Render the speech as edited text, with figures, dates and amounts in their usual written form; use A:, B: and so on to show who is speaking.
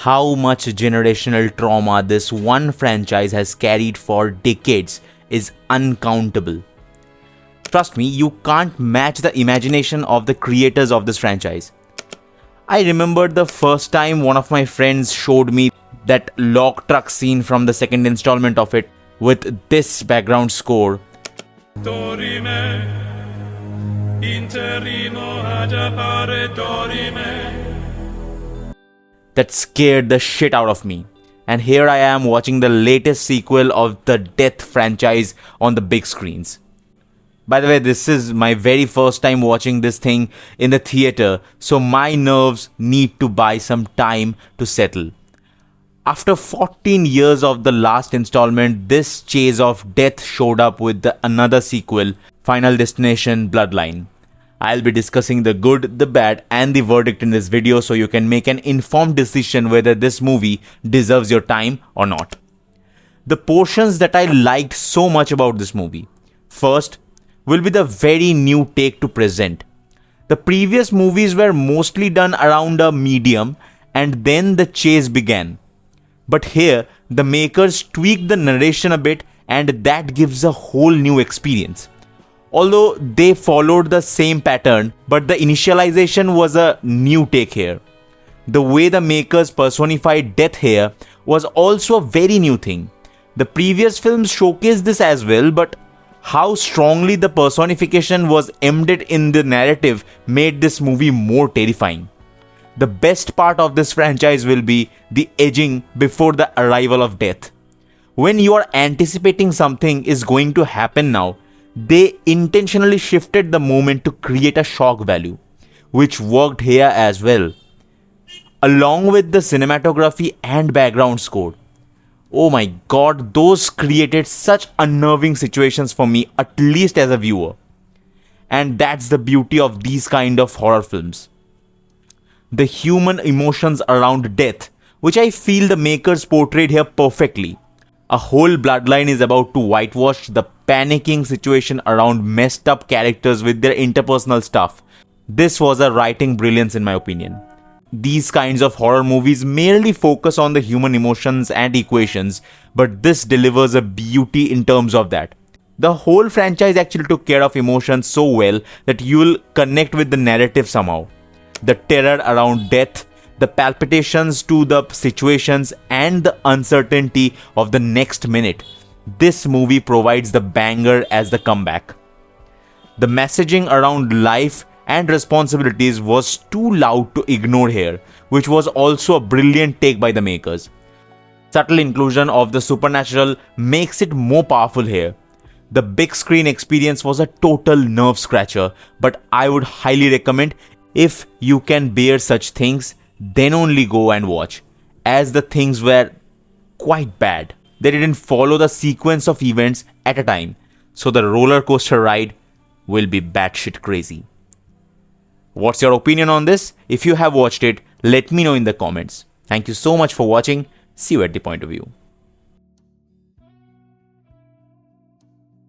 A: How much generational trauma this one franchise has carried for decades is uncountable. Trust me, you can't match the imagination of the creators of this franchise. I remember the first time one of my friends showed me that log truck scene from the second installment of it with this background score. That scared the shit out of me. And here I am watching the latest sequel of the Death franchise on the big screens. By the way, this is my very first time watching this thing in the theater, so my nerves need to buy some time to settle. After 14 years of the last installment, this chase of death showed up with another sequel, Final Destination Bloodline. I'll be discussing the good, the bad, and the verdict in this video so you can make an informed decision whether this movie deserves your time or not. The portions that I liked so much about this movie. First, will be the very new take to present. The previous movies were mostly done around a medium and then the chase began. But here, the makers tweaked the narration a bit and that gives a whole new experience. Although they followed the same pattern, but the initialization was a new take here. The way the makers personified death here was also a very new thing. The previous films showcased this as well, but how strongly the personification was embedded in the narrative made this movie more terrifying. The best part of this franchise will be the edging before the arrival of death. When you are anticipating something is going to happen now, they intentionally shifted the moment to create a shock value, which worked here as well. Along with the cinematography and background score. Oh my god, those created such unnerving situations for me, at least as a viewer. And that's the beauty of these kind of horror films. The human emotions around death, which I feel the makers portrayed here perfectly. A whole Bloodline is about to whitewash the panicking situation around messed up characters with their interpersonal stuff. This was a writing brilliance in my opinion. These kinds of horror movies merely focus on the human emotions and equations, but this delivers a beauty in terms of that. The whole franchise actually took care of emotions so well that you'll connect with the narrative somehow. The terror around death, the palpitations to the situations, and the uncertainty of the next minute. This movie provides the banger as the comeback. The messaging around life and responsibilities was too loud to ignore here, which was also a brilliant take by the makers. Subtle inclusion of the supernatural makes it more powerful here. The big screen experience was a total nerve scratcher, but I would highly recommend if you can bear such things, then only go and watch, as the things were quite bad. They didn't follow the sequence of events at a time, so the roller coaster ride will be batshit crazy. What's your opinion on this? If you have watched it, let me know in the comments. Thank you so much for watching. See you at the point of view.